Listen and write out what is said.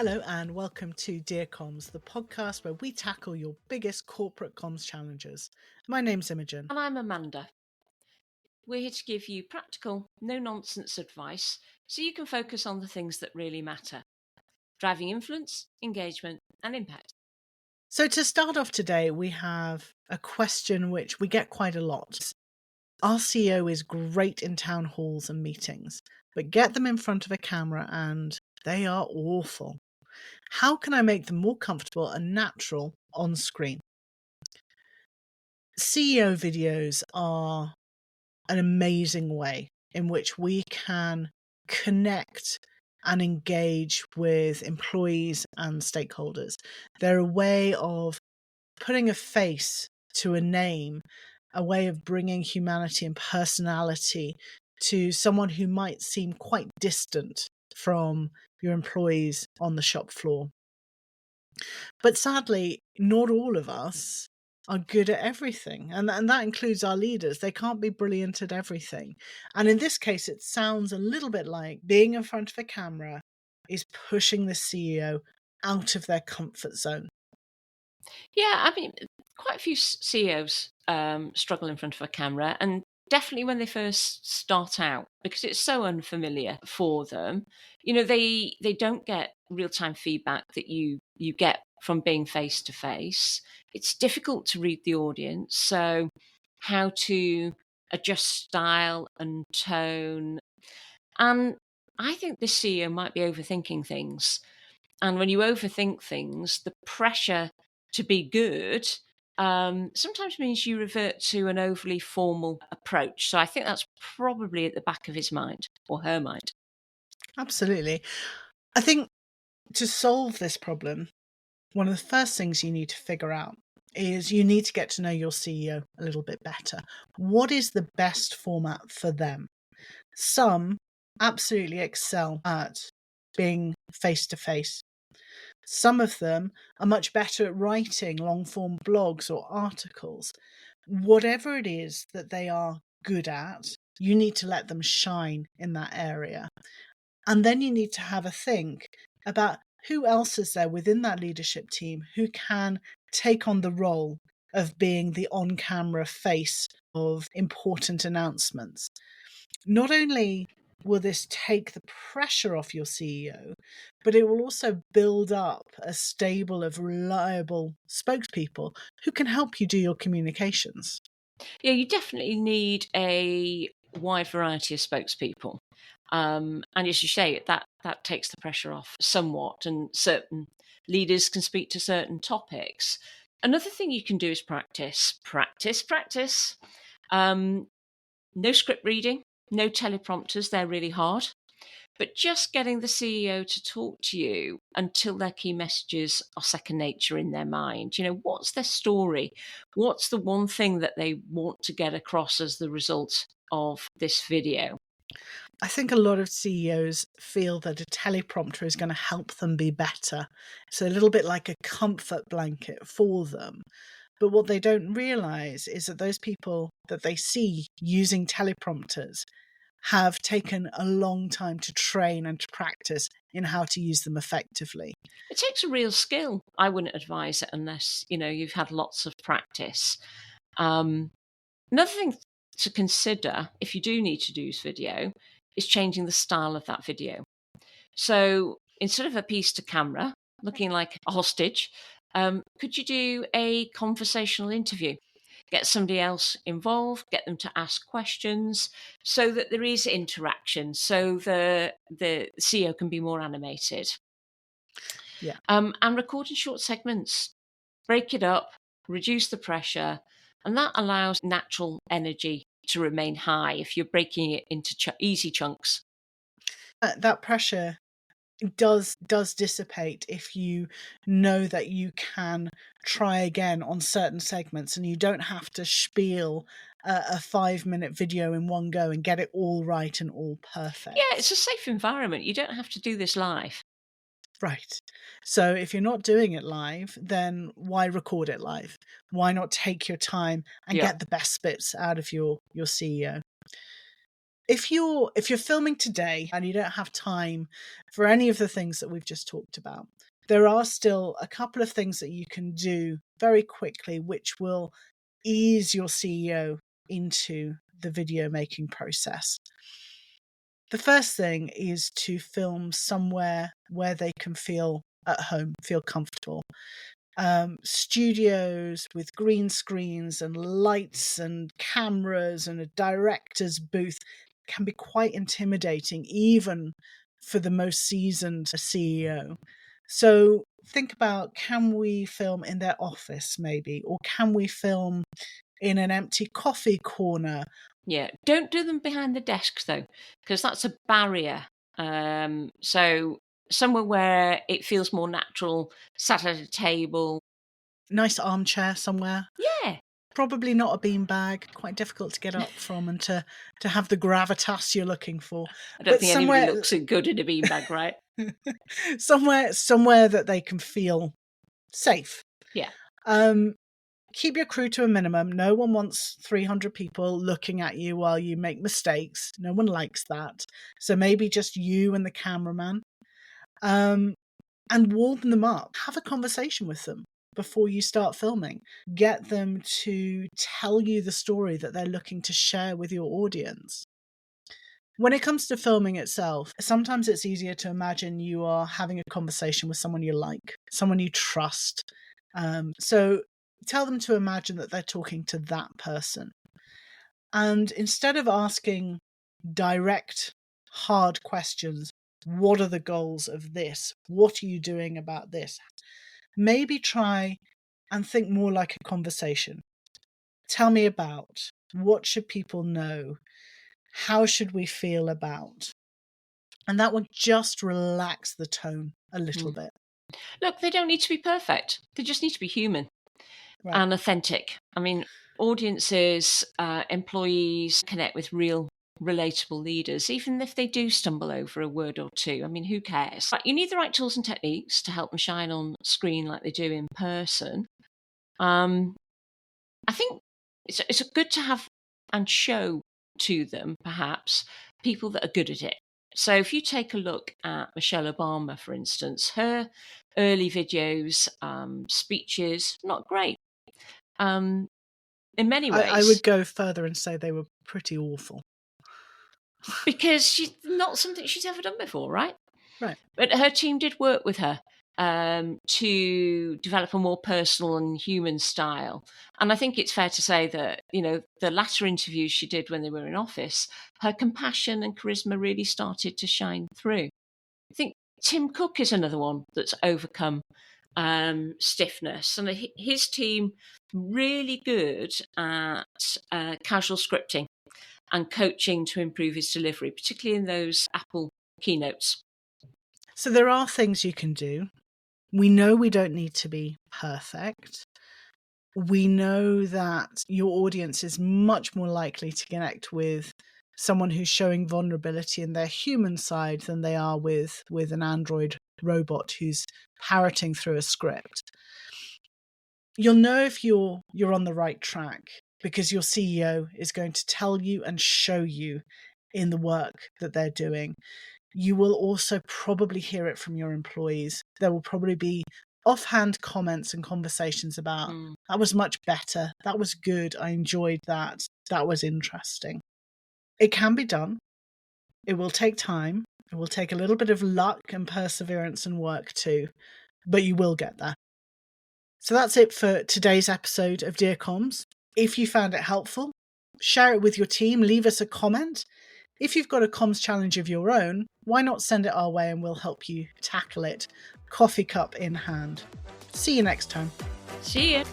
Hello and welcome to Dear Comms, the podcast where we tackle your biggest corporate comms challenges. My name's Imogen. And I'm Amanda. We're here to give you practical, no nonsense advice so you can focus on the things that really matter, driving influence, engagement, and impact. So, to start off today, we have a question which we get quite a lot. Our CEO is great in town halls and meetings, but get them in front of a camera and they are awful. How can I make them more comfortable and natural on screen? CEO videos are an amazing way in which we can connect and engage with employees and stakeholders. They're a way of putting a face to a name, a way of bringing humanity and personality to someone who might seem quite distant from your employees on the shop floor. But sadly, not all of us are good at everything. And that includes our leaders. They can't be brilliant at everything. And in this case, it sounds a little bit like being in front of a camera is pushing the CEO out of their comfort zone. Yeah, I mean, quite a few CEOs struggle in front of a camera, and definitely when they first start out, because it's so unfamiliar for them. They don't get real time feedback that you get from being face to face. It's difficult to read the audience, so how to adjust style and tone. And I think this CEO might be overthinking things. And when you overthink things, the pressure to be good sometimes means you revert to an overly formal approach. So I think that's probably at the back of his mind or her mind. Absolutely. I think to solve this problem, one of the first things you need to figure out is you need to get to know your CEO a little bit better. What is the best format for them? Some absolutely excel at being face to face. Some of them are much better at writing long form blogs or articles. Whatever it is that they are good at, you need to let them shine in that area. And then you need to have a think about who else is there within that leadership team who can take on the role of being the on camera face of important announcements. Not only will this take the pressure off your CEO, but it will also build up a stable of reliable spokespeople who can help you do your communications. Yeah, you definitely need a wide variety of spokespeople. And as you say, that takes the pressure off somewhat, and certain leaders can speak to certain topics. Another thing you can do is practice, practice, practice. Um, no script reading, no teleprompters, they're really hard. But just getting the CEO to talk to you until their key messages are second nature in their mind. What's their story? What's the one thing that they want to get across as the result of this video? I think a lot of CEOs feel that a teleprompter is going to help them be better. It's a little bit like a comfort blanket for them. But what they don't realize is that those people that they see using teleprompters have taken a long time to train and to practice in how to use them effectively. It takes a real skill. I wouldn't advise it unless, you've had lots of practice. Another thing to consider if you do need to do this video is changing the style of that video. So instead of a piece to camera looking like a hostage, could you do a conversational interview? Get somebody else involved, get them to ask questions so that there is interaction, so the CEO can be more animated. Yeah. And record in short segments, break it up, reduce the pressure, and that allows natural energy to remain high if you're breaking it into easy chunks. That pressure does dissipate if you know that you can try again on certain segments and you don't have to spiel a 5-minute video in one go and get it all right and all Yeah, perfect. it's a safe environment. You don't have to do this live. Right. So if you're not doing it live, then why record it live? Why not take your time and Yeah. get the best bits out of your CEO? If you're filming today and you don't have time for any of the things that we've just talked about, there are still a couple of things that you can do very quickly which will ease your CEO into the video making process. The first thing is to film somewhere where they can feel at home, feel comfortable. Studios with green screens and lights and cameras and a director's booth can be quite intimidating, even for the most seasoned CEO. So think about, can we film in their office maybe, or can we film in an empty coffee corner? Yeah, don't do them behind the desk though, because that's a barrier. So somewhere where it feels more natural, sat at a table. Nice armchair somewhere. Yeah. Probably not a beanbag, quite difficult to get up from and to have the gravitas you're looking for. I don't But think anybody looks so good in a beanbag, right? somewhere that they can feel safe. Yeah. Keep your crew to a minimum. No one wants 300 people looking at you while you make mistakes. No one likes that. So maybe just you and the cameraman. And warm them up. Have a conversation with them before you start filming. Get them to tell you the story that they're looking to share with your audience. When it comes to filming itself, sometimes it's easier to imagine you are having a conversation with someone you like, someone you trust. So tell them to imagine that they're talking to that person. And instead of asking direct, hard questions, what are the goals of this? What are you doing about this? Maybe try and think more like a conversation. Tell me about, what should people know? How should we feel about? And that will just relax the tone a little bit. Look, they don't need to be perfect. They just need to be human and authentic. I mean, audiences, employees connect with real, relatable leaders, even if they do stumble over a word or two. I mean, who cares? But you need the right tools and techniques to help them shine on screen like they do in person. I think it's good to have and show to them, perhaps, people that are good at it. So if you take a look at Michelle Obama, for instance, her early videos, speeches, not great. In many ways. I would go further and say they were pretty awful. Because she's not something she's ever done before, right? Right. But her team did work with her to develop a more personal and human style. And I think it's fair to say that, the latter interviews she did when they were in office, her compassion and charisma really started to shine through. I think Tim Cook is another one that's overcome stiffness, and his team really good at casual scripting and coaching to improve his delivery, particularly in those Apple keynotes. So there are things you can do. We know we don't need to be perfect. We know that your audience is much more likely to connect with someone who's showing vulnerability in their human side than they are with an Android robot who's parroting through a script. You'll know if you're on the right track because your CEO is going to tell you and show you in the work that they're doing. You will also probably hear it from your employees. There will probably be offhand comments and conversations about, that was much better, that was good, I enjoyed that, that was interesting. It can be done. It will take time. It will take a little bit of luck and perseverance and work too, but you will get there. So that's it for today's episode of Dear Comms. If you found it helpful, share it with your team, leave us a comment. If you've got a comms challenge of your own, why not send it our way and we'll help you tackle it, coffee cup in hand. See you next time. See ya.